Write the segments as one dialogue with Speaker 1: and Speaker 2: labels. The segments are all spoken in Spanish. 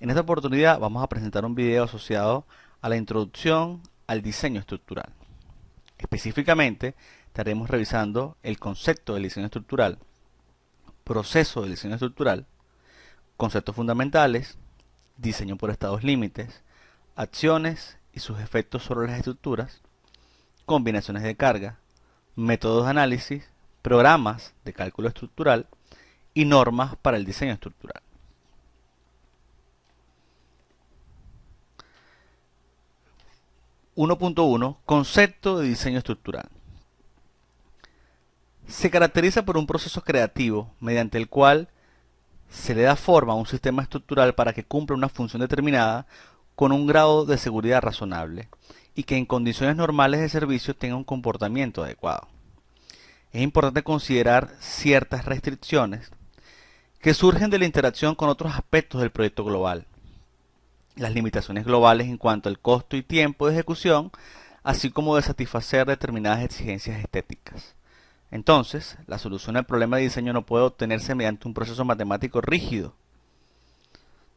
Speaker 1: En esta oportunidad vamos a presentar un video asociado a la introducción al diseño estructural. Específicamente, estaremos revisando el concepto del diseño estructural, proceso del diseño estructural, conceptos fundamentales, diseño por estados límites, acciones y sus efectos sobre las estructuras, combinaciones de carga, métodos de análisis, programas de cálculo estructural y normas para el diseño estructural. Concepto de diseño estructural. Se caracteriza por un proceso creativo mediante el cual se le da forma a un sistema estructural para que cumpla una función determinada con un grado de seguridad razonable y que en condiciones normales de servicio tenga un comportamiento adecuado. Es importante considerar ciertas restricciones que surgen de la interacción con otros aspectos del proyecto global. Las limitaciones globales en cuanto al costo y tiempo de ejecución, así como de satisfacer determinadas exigencias estéticas. Entonces, la solución al problema de diseño no puede obtenerse mediante un proceso matemático rígido,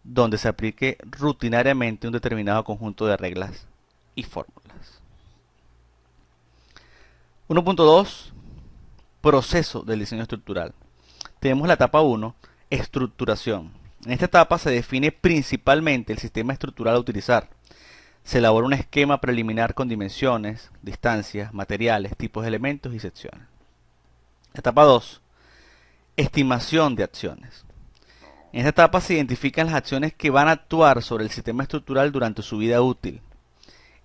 Speaker 1: donde se aplique rutinariamente un determinado conjunto de reglas y fórmulas. 1.2. Proceso del diseño estructural. Tenemos la etapa 1, estructuración. En esta etapa se define principalmente el sistema estructural a utilizar. Se elabora un esquema preliminar con dimensiones, distancias, materiales, tipos de elementos y secciones. Etapa 2. Estimación de acciones. En esta etapa se identifican las acciones que van a actuar sobre el sistema estructural durante su vida útil.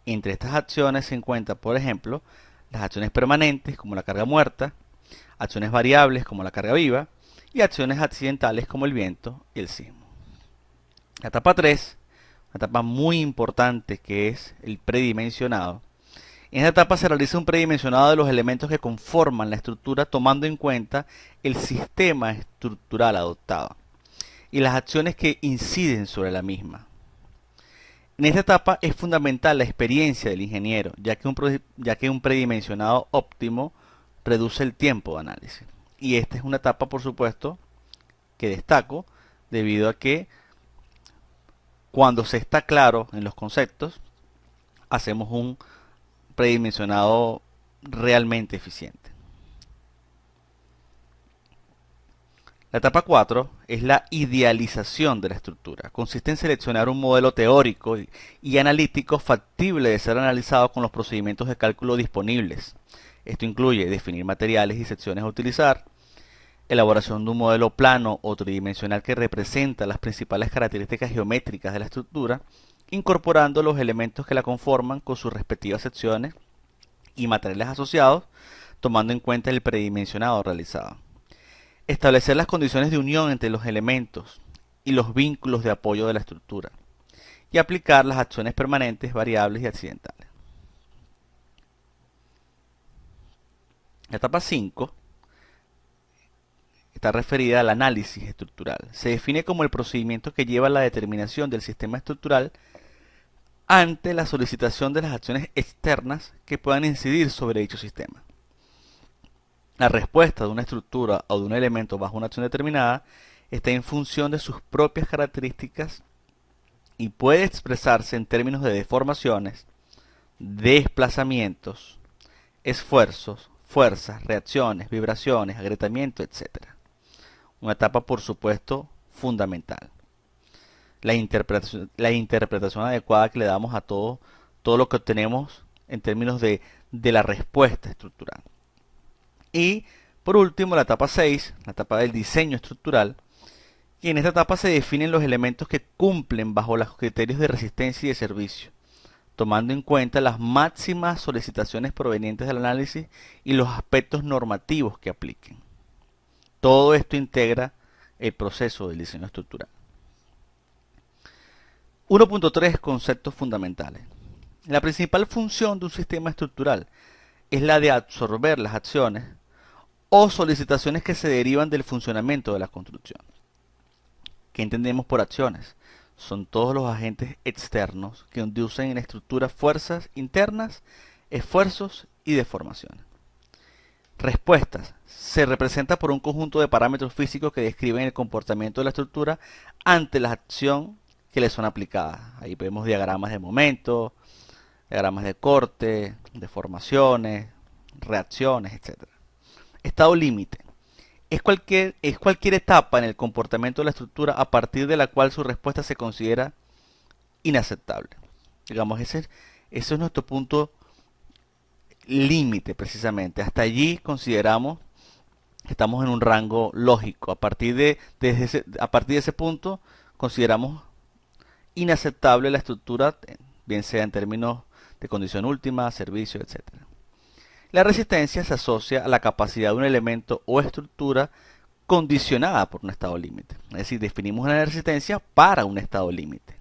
Speaker 1: Entre estas acciones se encuentran, por ejemplo, las acciones permanentes, como la carga muerta, acciones variables, como la carga viva, y acciones accidentales, como el viento y el sismo. La etapa 3, una etapa muy importante que es el predimensionado. En esta etapa se realiza un predimensionado de los elementos que conforman la estructura tomando en cuenta el sistema estructural adoptado y las acciones que inciden sobre la misma. En esta etapa es fundamental la experiencia del ingeniero, ya que un predimensionado óptimo reduce el tiempo de análisis. Y esta es una etapa, por supuesto, que destaco debido a que cuando se está claro en los conceptos, hacemos un predimensionado realmente eficiente. La etapa 4 es la idealización de la estructura. Consiste en seleccionar un modelo teórico y analítico factible de ser analizado con los procedimientos de cálculo disponibles. Esto incluye definir materiales y secciones a utilizar, elaboración de un modelo plano o tridimensional que representa las principales características geométricas de la estructura, incorporando los elementos que la conforman con sus respectivas secciones y materiales asociados, tomando en cuenta el predimensionado realizado. Establecer las condiciones de unión entre los elementos y los vínculos de apoyo de la estructura. Y aplicar las acciones permanentes, variables y accidentales. La etapa 5 está referida al análisis estructural. Se define como el procedimiento que lleva a la determinación del sistema estructural ante la solicitación de las acciones externas que puedan incidir sobre dicho sistema. La respuesta de una estructura o de un elemento bajo una acción determinada está en función de sus propias características y puede expresarse en términos de deformaciones, desplazamientos, esfuerzos, fuerzas, reacciones, vibraciones, agrietamiento, etc. Una etapa, por supuesto, fundamental. La interpretación adecuada que le damos a todo lo que obtenemos en términos de la respuesta estructural. Y por último, la etapa 6, la etapa del diseño estructural. Y en esta etapa se definen los elementos que cumplen bajo los criterios de resistencia y de servicio, tomando en cuenta las máximas solicitaciones provenientes del análisis y los aspectos normativos que apliquen. Todo esto integra el proceso del diseño estructural. 1.3 Conceptos fundamentales. La principal función de un sistema estructural es la de absorber las acciones o solicitaciones que se derivan del funcionamiento de la construcción. ¿Qué entendemos por acciones? Son todos los agentes externos que inducen en la estructura fuerzas internas, esfuerzos y deformaciones. Respuestas. Se representa por un conjunto de parámetros físicos que describen el comportamiento de la estructura ante la acción que le son aplicadas. Ahí vemos diagramas de momento, diagramas de corte, deformaciones, reacciones, etcétera. Estado límite. Es cualquier etapa en el comportamiento de la estructura a partir de la cual su respuesta se considera inaceptable. Digamos, ese es nuestro punto límite precisamente. Hasta allí consideramos que estamos en un rango lógico. A partir de ese punto consideramos inaceptable la estructura, bien sea en términos de condición última, servicio, etcétera. La resistencia se asocia a la capacidad de un elemento o estructura condicionada por un estado límite. Es decir, definimos una resistencia para un estado límite.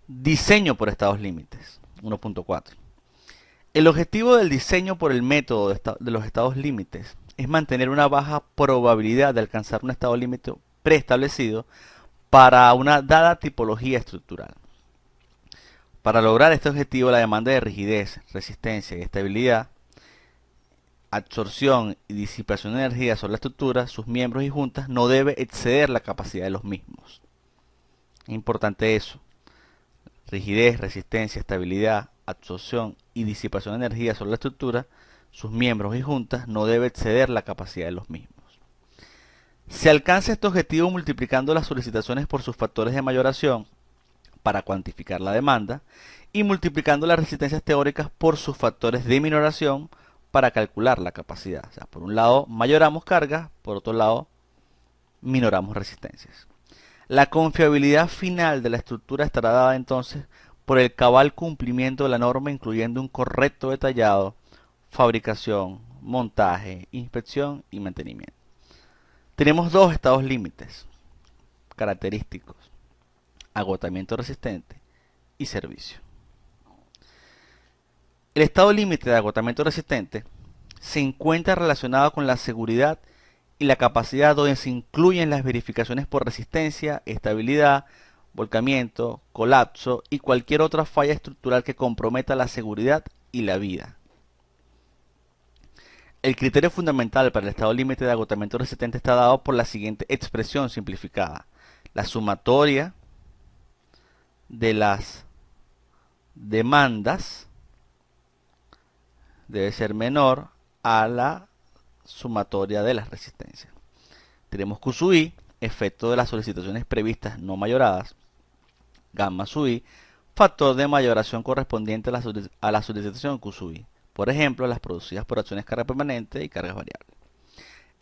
Speaker 1: Diseño por estados límites. 1.4. El objetivo del diseño por el método de los estados límites es mantener una baja probabilidad de alcanzar un estado límite preestablecido para una dada tipología estructural. Para lograr este objetivo, la demanda de rigidez, resistencia y estabilidad, absorción y disipación de energía sobre la estructura, sus miembros y juntas, no debe exceder la capacidad de los mismos. Es importante eso. Rigidez, resistencia, estabilidad, absorción y disipación de energía sobre la estructura, sus miembros y juntas, no debe exceder la capacidad de los mismos. Se alcanza este objetivo multiplicando las solicitaciones por sus factores de mayoración para cuantificar la demanda y multiplicando las resistencias teóricas por sus factores de minoración para calcular la capacidad. O sea, por un lado mayoramos cargas, por otro lado minoramos resistencias. La confiabilidad final de la estructura estará dada entonces por el cabal cumplimiento de la norma, incluyendo un correcto detallado, fabricación, montaje, inspección y mantenimiento. Tenemos dos estados límites característicos: agotamiento resistente y servicio. El estado límite de agotamiento resistente se encuentra relacionado con la seguridad y la capacidad, donde se incluyen las verificaciones por resistencia, estabilidad, volcamiento, colapso y cualquier otra falla estructural que comprometa la seguridad y la vida. El criterio fundamental para el estado límite de agotamiento resistente está dado por la siguiente expresión simplificada: la sumatoria de las demandas debe ser menor a la sumatoria de las resistencias. Tenemos Q sub I, efecto de las solicitaciones previstas no mayoradas, gamma sub I, factor de mayoración correspondiente a la solicitación Q sub I. Por ejemplo, las producidas por acciones carga permanente y cargas variables.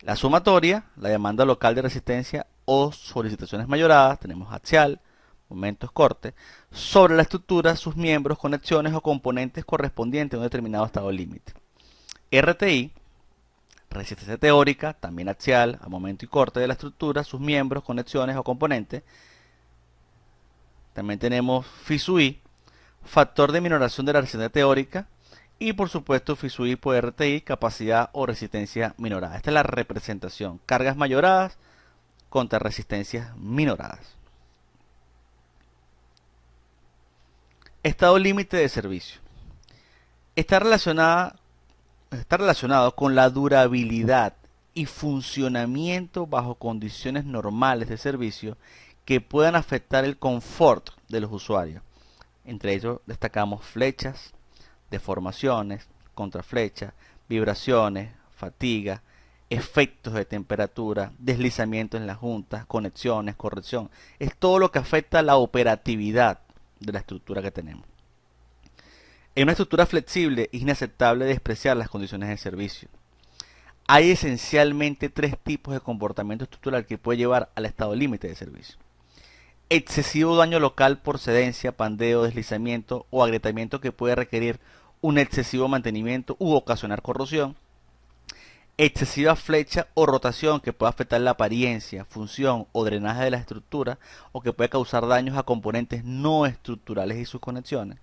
Speaker 1: La sumatoria, la demanda local de resistencia o solicitaciones mayoradas, tenemos axial, momentos corte, sobre la estructura, sus miembros, conexiones o componentes correspondientes a un determinado estado límite. RTI, resistencia teórica, también axial, a momento y corte de la estructura, sus miembros, conexiones o componentes. También tenemos phi sub I, factor de minoración de la resistencia teórica, y por supuesto phi sub I por RTI, capacidad o resistencia minorada. Esta es la representación: cargas mayoradas contra resistencias minoradas. Estado límite de servicio. Está relacionado con la durabilidad y funcionamiento bajo condiciones normales de servicio que puedan afectar el confort de los usuarios. Entre ellos destacamos flechas, deformaciones, contraflechas, vibraciones, fatiga, efectos de temperatura, deslizamiento en las juntas, conexiones, corrección. Es todo lo que afecta la operatividad de la estructura que tenemos. En una estructura flexible es inaceptable despreciar las condiciones de servicio. Hay esencialmente tres tipos de comportamiento estructural que puede llevar al estado límite de servicio: excesivo daño local por cedencia, pandeo, deslizamiento o agrietamiento que puede requerir un excesivo mantenimiento u ocasionar corrosión; excesiva flecha o rotación que puede afectar la apariencia, función o drenaje de la estructura o que puede causar daños a componentes no estructurales y sus conexiones;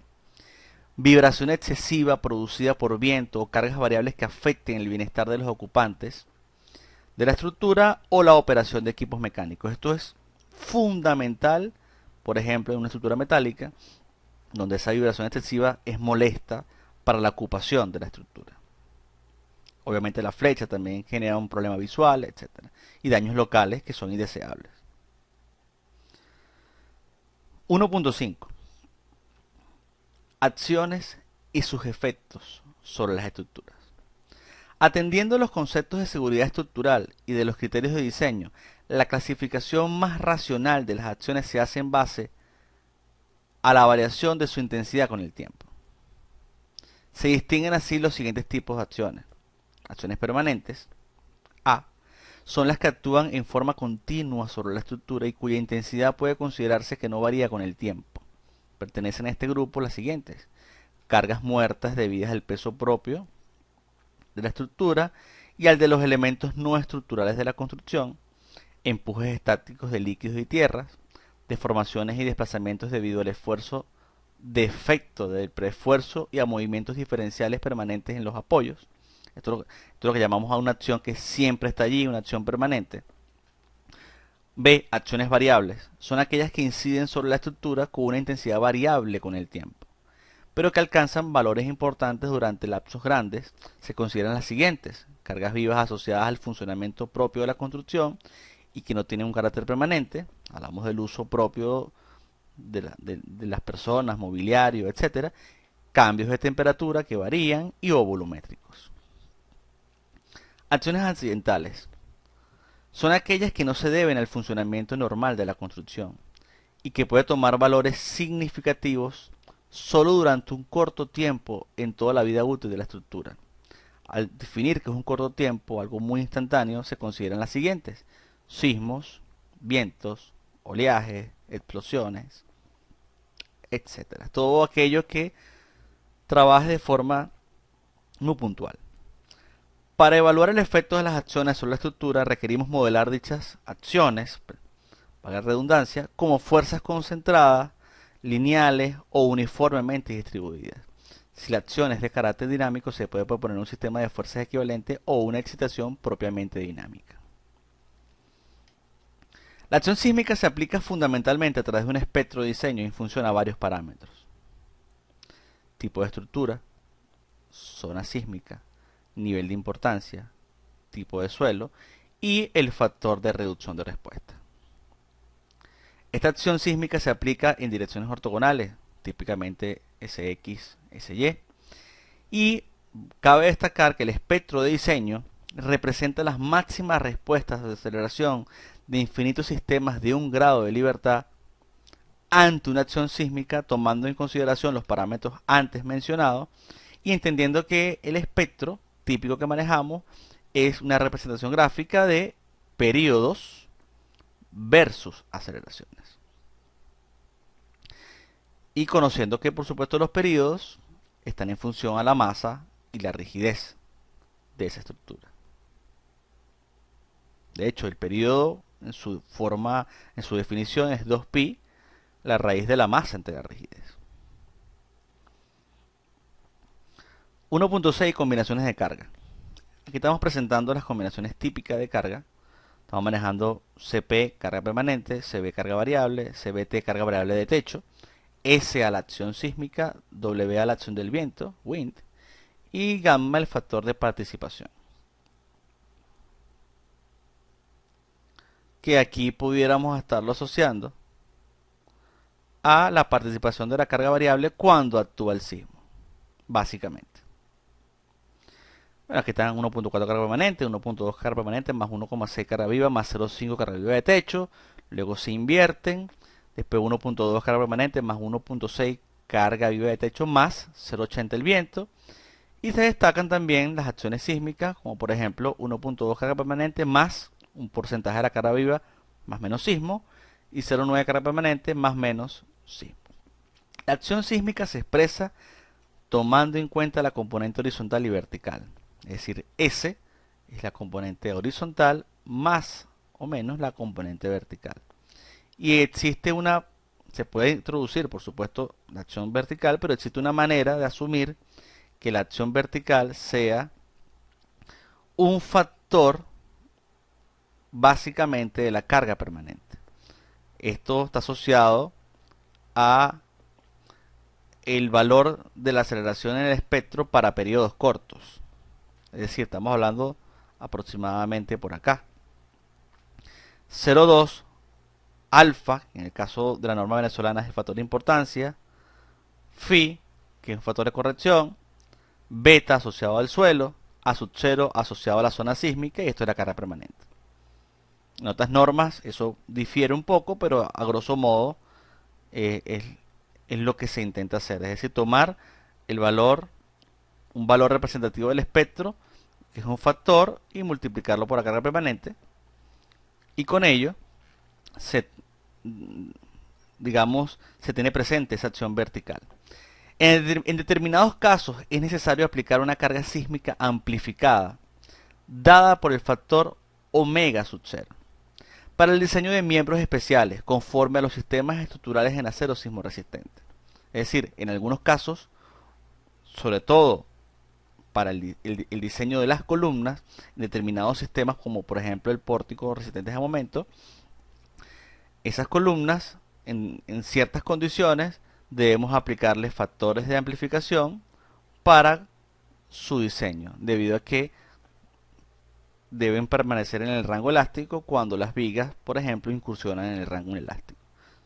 Speaker 1: vibración excesiva producida por viento o cargas variables que afecten el bienestar de los ocupantes de la estructura o la operación de equipos mecánicos. Esto es fundamental, por ejemplo, en una estructura metálica, donde esa vibración excesiva es molesta para la ocupación de la estructura. Obviamente la flecha también genera un problema visual, etc. Y daños locales que son indeseables. 1.5. Acciones y sus efectos sobre las estructuras. Atendiendo a los conceptos de seguridad estructural y de los criterios de diseño, la clasificación más racional de las acciones se hace en base a la variación de su intensidad con el tiempo. Se distinguen así los siguientes tipos de acciones. Acciones permanentes. A. Son las que actúan en forma continua sobre la estructura y cuya intensidad puede considerarse que no varía con el tiempo. Pertenecen a este grupo las siguientes: cargas muertas debidas al peso propio de la estructura y al de los elementos no estructurales de la construcción, empujes estáticos de líquidos y tierras, deformaciones y desplazamientos debido al esfuerzo de efecto del preesfuerzo y a movimientos diferenciales permanentes en los apoyos. Esto es lo que llamamos a una acción que siempre está allí, una acción permanente. B. Acciones variables. Son aquellas que inciden sobre la estructura con una intensidad variable con el tiempo, pero que alcanzan valores importantes durante lapsos grandes. Se consideran las siguientes: cargas vivas asociadas al funcionamiento propio de la construcción y que no tienen un carácter permanente. Hablamos del uso propio de las personas, mobiliario, etcétera. Cambios de temperatura que varían y o volumétricos. Acciones accidentales. Son aquellas que no se deben al funcionamiento normal de la construcción y que puede tomar valores significativos solo durante un corto tiempo en toda la vida útil de la estructura. Al definir que es un corto tiempo, algo muy instantáneo, se consideran las siguientes: sismos, vientos, oleajes, explosiones, etcétera. Todo aquello que trabaje de forma muy puntual. Para evaluar el efecto de las acciones sobre la estructura, requerimos modelar dichas acciones, para la redundancia, como fuerzas concentradas, lineales o uniformemente distribuidas. Si la acción es de carácter dinámico, se puede proponer un sistema de fuerzas equivalente o una excitación propiamente dinámica. La acción sísmica se aplica fundamentalmente a través de un espectro de diseño y funciona a varios parámetros: tipo de estructura, zona sísmica, nivel de importancia, tipo de suelo y el factor de reducción de respuesta. Esta acción sísmica se aplica en direcciones ortogonales, típicamente SX, SY, y cabe destacar que el espectro de diseño representa las máximas respuestas de aceleración de infinitos sistemas de un grado de libertad ante una acción sísmica, tomando en consideración los parámetros antes mencionados y entendiendo que el espectro típico que manejamos es una representación gráfica de periodos versus aceleraciones. Y conociendo que, por supuesto, los periodos están en función a la masa y la rigidez de esa estructura. De hecho, el periodo en su forma, en su definición, es 2pi, la raíz de la masa entre la rigidez. 1.6. Combinaciones de carga. Aquí estamos presentando las combinaciones típicas de carga. Estamos manejando CP, carga permanente; CB, carga variable; CBT, carga variable de techo; S a la acción sísmica; W a la acción del viento, wind; y gamma el factor de participación, que aquí pudiéramos estarlo asociando a la participación de la carga variable cuando actúa el sismo, básicamente. Bueno, aquí están 1.4 carga permanente, 1.2 carga permanente, más 1,6 carga viva, más 0,5 carga viva de techo. Luego se invierten. Después 1.2 carga permanente, más 1.6 carga viva de techo, más 0,80 el viento. Y se destacan también las acciones sísmicas, como por ejemplo 1.2 carga permanente, más un porcentaje de la carga viva, más menos sismo. Y 0,9 carga permanente, más menos sismo. La acción sísmica se expresa tomando en cuenta la componente horizontal y vertical. Es decir, S es la componente horizontal más o menos la componente vertical. Y se puede introducir, por supuesto, la acción vertical, pero existe una manera de asumir que la acción vertical sea un factor básicamente de la carga permanente. Esto está asociado a el valor de la aceleración en el espectro para periodos cortos. Es decir, estamos hablando aproximadamente por acá. 0,2 alfa, en el caso de la norma venezolana es el factor de importancia, phi, que es un factor de corrección, beta asociado al suelo, A sub 0 asociado a la zona sísmica y esto es la carga permanente. En otras normas eso difiere un poco, pero a grosso modo es lo que se intenta hacer, es decir, tomar el valor, un valor representativo del espectro, que es un factor, y multiplicarlo por la carga permanente, y con ello se, digamos, se tiene presente esa acción vertical. En determinados casos es necesario aplicar una carga sísmica amplificada, dada por el factor omega sub 0, para el diseño de miembros especiales, conforme a los sistemas estructurales en acero sismo resistente. Es decir, en algunos casos, sobre todo para el diseño de las columnas, en determinados sistemas, como por ejemplo el pórtico resistentes a momento, esas columnas, en ciertas condiciones, debemos aplicarle factores de amplificación para su diseño, debido a que deben permanecer en el rango elástico cuando las vigas, por ejemplo, incursionan en el rango elástico.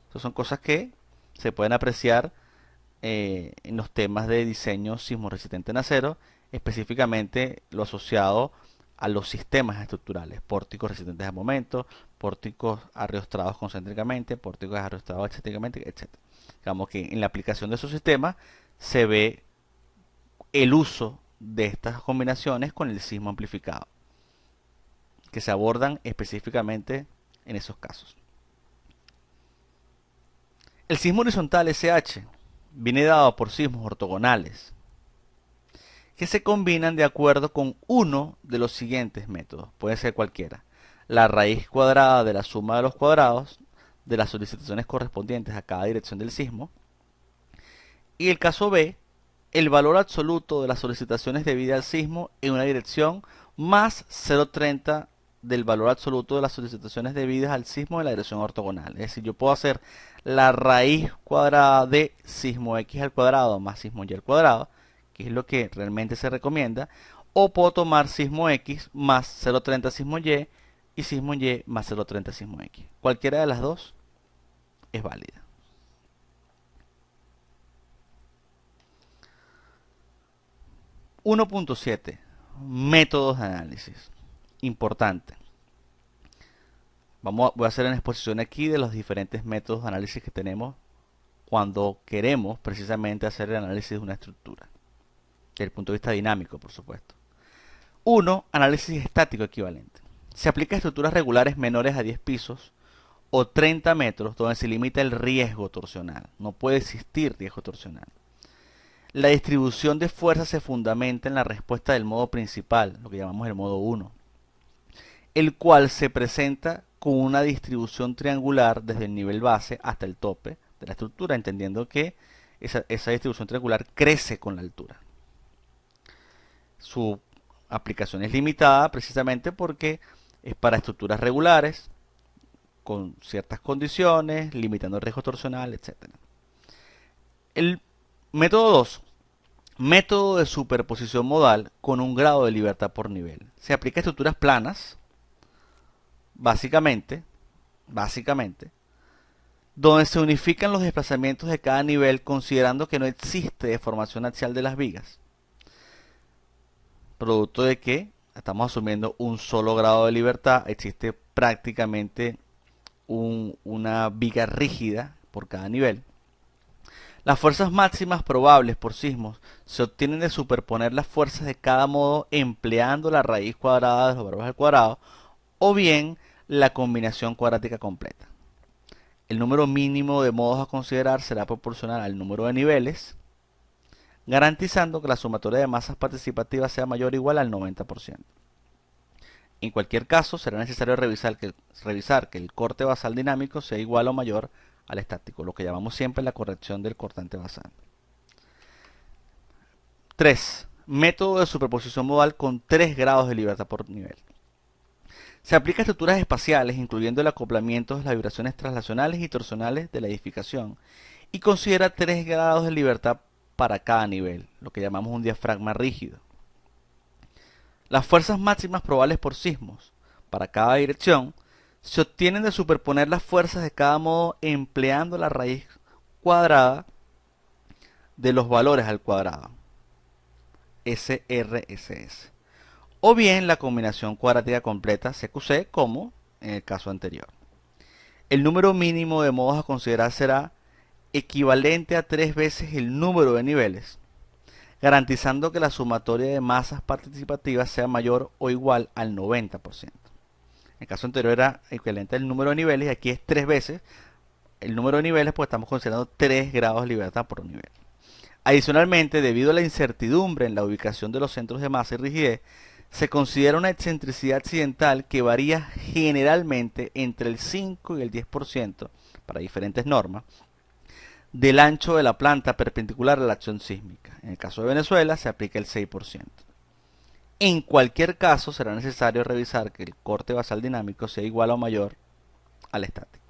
Speaker 1: Estas son cosas que se pueden apreciar en los temas de diseño sismo resistente en acero, específicamente lo asociado a los sistemas estructurales, pórticos resistentes a momento, pórticos arrastrados concéntricamente, pórticos arrastrados excéntricamente, etc. Digamos que en la aplicación de esos sistemas se ve el uso de estas combinaciones con el sismo amplificado, que se abordan específicamente en esos casos. El sismo horizontal SH viene dado por sismos ortogonales que se combinan de acuerdo con uno de los siguientes métodos, puede ser cualquiera: la raíz cuadrada de la suma de los cuadrados de las solicitaciones correspondientes a cada dirección del sismo, y el caso B, el valor absoluto de las solicitaciones debidas al sismo en una dirección más 0,30 del valor absoluto de las solicitaciones debidas al sismo en la dirección ortogonal. Es decir, yo puedo hacer la raíz cuadrada de sismo x al cuadrado más sismo y al cuadrado, que es lo que realmente se recomienda, o puedo tomar sismo x más 0,30 sismo y sismo y más 0,30 sismo x. Cualquiera de las dos es válida. .7 Métodos de análisis. Importante. Voy a hacer una exposición aquí de los diferentes métodos de análisis que tenemos cuando queremos precisamente hacer el análisis de una estructura, desde el punto de vista dinámico, por supuesto. 1. Análisis estático equivalente. Se aplica a estructuras regulares menores a 10 pisos o 30 metros donde se limita el riesgo torsional. No puede existir riesgo torsional. La distribución de fuerzas se fundamenta en la respuesta del modo principal, lo que llamamos el modo 1, el cual se presenta con una distribución triangular desde el nivel base hasta el tope de la estructura, entendiendo que esa distribución triangular crece con la altura. Su aplicación es limitada precisamente porque es para estructuras regulares, con ciertas condiciones, limitando el riesgo torsional, etc. El método 2. Método de superposición modal con un grado de libertad por nivel. Se aplica a estructuras planas, básicamente, donde se unifican los desplazamientos de cada nivel considerando que no existe deformación axial de las vigas, producto de que estamos asumiendo un solo grado de libertad, existe prácticamente una viga rígida por cada nivel. Las fuerzas máximas probables por sismos se obtienen de superponer las fuerzas de cada modo empleando la raíz cuadrada de los valores al cuadrado o bien la combinación cuadrática completa. El número mínimo de modos a considerar será proporcional al número de niveles, garantizando que la sumatoria de masas participativas sea mayor o igual al 90%. En cualquier caso, será necesario revisar que el corte basal dinámico sea igual o mayor al estático, lo que llamamos siempre la corrección del cortante basal. 3. Método de superposición modal con 3 grados de libertad por nivel. Se aplica a estructuras espaciales, incluyendo el acoplamiento de las vibraciones traslacionales y torsionales de la edificación, y considera 3 grados de libertad para cada nivel, lo que llamamos un diafragma rígido. Las fuerzas máximas probables por sismos para cada dirección Se obtienen de superponer las fuerzas de cada modo empleando la raíz cuadrada de los valores al cuadrado, SRSS, o bien la combinación cuadrática completa CQC como en el caso anterior. El número mínimo de modos a considerar será equivalente a 3 veces el número de niveles, garantizando que la sumatoria de masas participativas sea mayor o igual al 90%. En el caso anterior era equivalente al número de niveles y aquí es 3 veces el número de niveles, pues estamos considerando 3 grados de libertad por nivel. Adicionalmente, debido a la incertidumbre en la ubicación de los centros de masa y rigidez, se considera una excentricidad accidental que varía generalmente entre el 5 y el 10% para diferentes normas del ancho de la planta perpendicular a la acción sísmica. En el caso de Venezuela se aplica el 6%. En cualquier caso será necesario revisar que el corte basal dinámico sea igual o mayor al estático.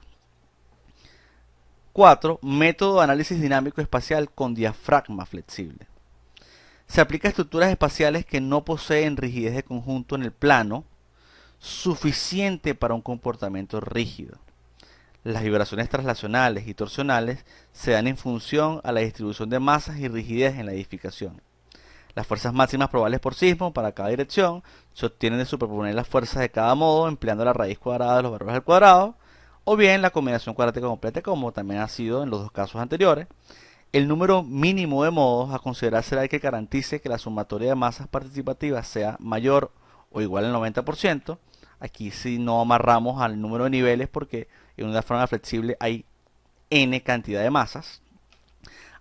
Speaker 1: 4. Método de análisis dinámico espacial con diafragma flexible. Se aplica a estructuras espaciales que no poseen rigidez de conjunto en el plano suficiente para un comportamiento rígido. Las vibraciones traslacionales y torsionales se dan en función a la distribución de masas y rigidez en la edificación. Las fuerzas máximas probables por sismo para cada dirección se obtienen de superponer las fuerzas de cada modo empleando la raíz cuadrada de los valores al cuadrado, o bien la combinación cuadrática completa como también ha sido en los dos casos anteriores. El número mínimo de modos a considerar será el que garantice que la sumatoria de masas participativas sea mayor o igual al 90%. Aquí sí no amarramos al número de niveles porque en una forma flexible hay n cantidad de masas.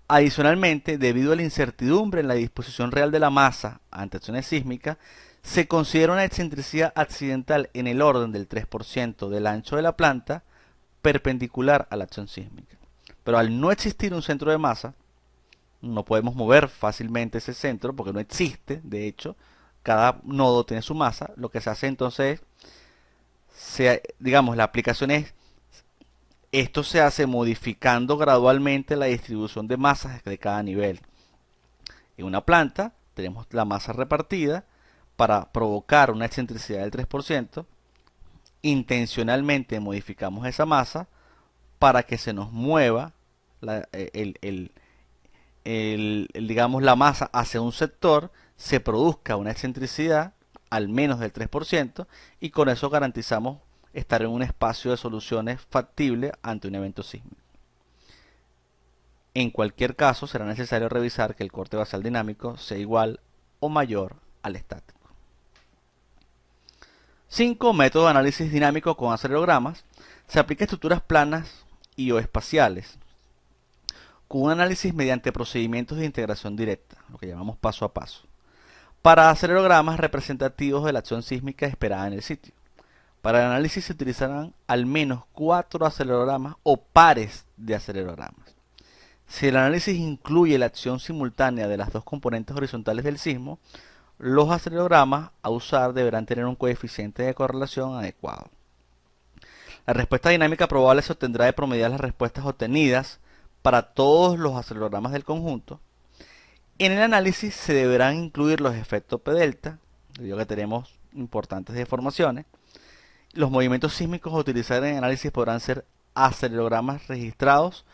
Speaker 1: Adicionalmente, debido a la incertidumbre en la disposición real de la masa ante acciones sísmicas, se considera una excentricidad accidental en el orden del 3% del ancho de la planta perpendicular a la acción sísmica. Pero al no existir un centro de masa, no podemos mover fácilmente ese centro porque no existe. De hecho, cada nodo tiene su masa. Lo que se hace entonces, digamos, la aplicación es, esto se hace modificando gradualmente la distribución de masas de cada nivel. En una planta tenemos la masa repartida para provocar una excentricidad del 3%. Intencionalmente modificamos esa masa para que se nos mueva digamos, la masa hacia un sector, se produzca una excentricidad al menos del 3% y con eso garantizamos estar en un espacio de soluciones factible ante un evento sísmico. En cualquier caso será necesario revisar que el corte basal dinámico sea igual o mayor al estático. 5. Método de análisis dinámico con acelerogramas. Se aplica a estructuras planas y o espaciales con un análisis mediante procedimientos de integración directa, lo que llamamos paso a paso, para acelerogramas representativos de la acción sísmica esperada en el sitio. Para el análisis se utilizarán al menos 4 acelerogramas o pares de acelerogramas. Si el análisis incluye la acción simultánea de las dos componentes horizontales del sismo, los acelerogramas a usar deberán tener un coeficiente de correlación adecuado. La respuesta dinámica probable se obtendrá de promediar las respuestas obtenidas para todos los acelerogramas del conjunto. En el análisis se deberán incluir los efectos P delta, debido a que tenemos importantes deformaciones. Los movimientos sísmicos a utilizar en el análisis podrán ser acelerogramas registrados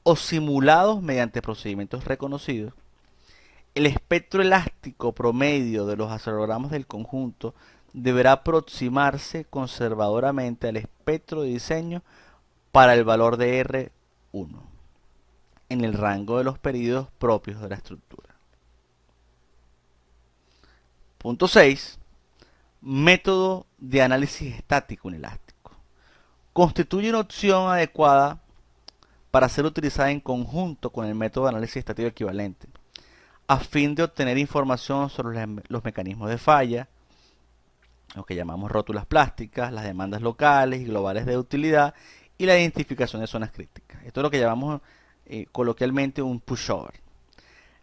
Speaker 1: o simulados mediante procedimientos reconocidos. El espectro elástico promedio de los acelerogramas del conjunto deberá aproximarse conservadoramente al espectro de diseño para el valor de R1 en el rango de los periodos propios de la estructura. Punto 6. Método de análisis estático inelástico. Constituye una opción adecuada para ser utilizada en conjunto con el método de análisis estático equivalente, a fin de obtener información sobre los mecanismos de falla, lo que llamamos rótulas plásticas, las demandas locales y globales de utilidad y la identificación de zonas críticas. Esto es lo que llamamos coloquialmente un pushover.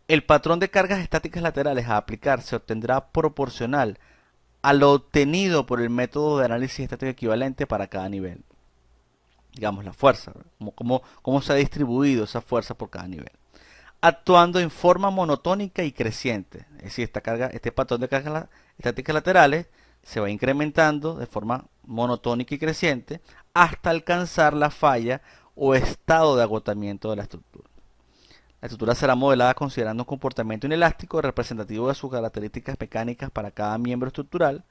Speaker 1: El patrón de cargas estáticas laterales a aplicar se obtendrá proporcional a lo obtenido por el método de análisis estático equivalente para cada nivel. Digamos la fuerza, cómo se ha distribuido esa fuerza por cada nivel, actuando en forma monotónica y creciente. Es decir, este patrón de cargas estáticas laterales se va incrementando de forma monotónica y creciente hasta alcanzar la falla o estado de agotamiento de la estructura. La estructura será modelada considerando un comportamiento inelástico representativo de sus características mecánicas para cada miembro estructural,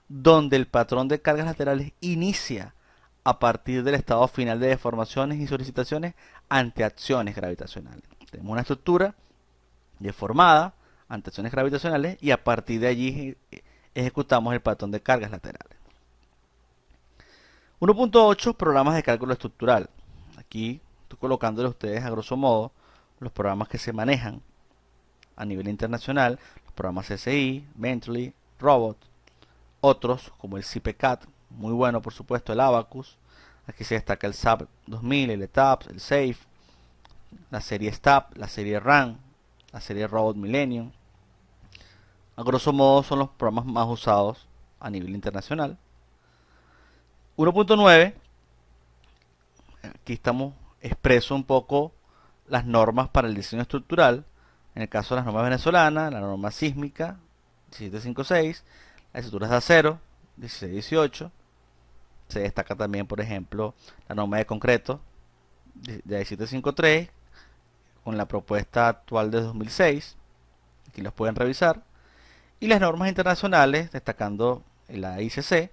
Speaker 1: donde el patrón de cargas laterales inicia a partir del estado final de deformaciones y solicitaciones ante acciones gravitacionales. Tenemos una estructura deformada ante acciones gravitacionales y a partir de allí ejecutamos el patrón de cargas laterales. 1.8 Programas de cálculo estructural. Aquí estoy colocándole a ustedes a grosso modo los programas que se manejan a nivel internacional, los programas CSI, Bentley, Robot, otros como el CPCAT, muy bueno por supuesto, el Abacus. Aquí se destaca el SAP 2000, el ETAPS, el SAFE, la serie STAP, la serie RAN, la serie Robot Millennium. A grosso modo son los programas más usados a nivel internacional. 1.9, aquí estamos expreso un poco las normas para el diseño estructural. En el caso de las normas venezolanas, la norma sísmica 1756, las estructuras de acero 1618. Se destaca también, por ejemplo, la norma de concreto de 1753 con la propuesta actual de 2006. Aquí los pueden revisar. Y las normas internacionales, destacando la ICC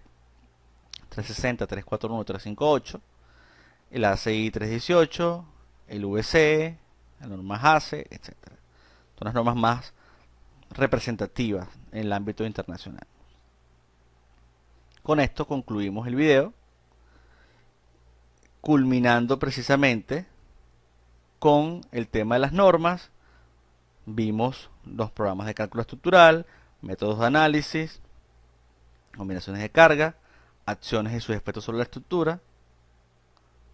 Speaker 1: 360, 341, 358, el ACI 318, el VC, la norma ACE, etc. Son las normas más representativas en el ámbito internacional. Con esto concluimos el video, culminando precisamente con el tema de las normas. Vimos los programas de cálculo estructural, métodos de análisis, combinaciones de carga, acciones y sus efectos sobre la estructura,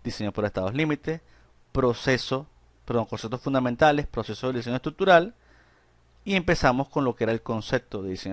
Speaker 1: diseño por estados límite, conceptos fundamentales, proceso de diseño estructural, y empezamos con lo que era el concepto de diseño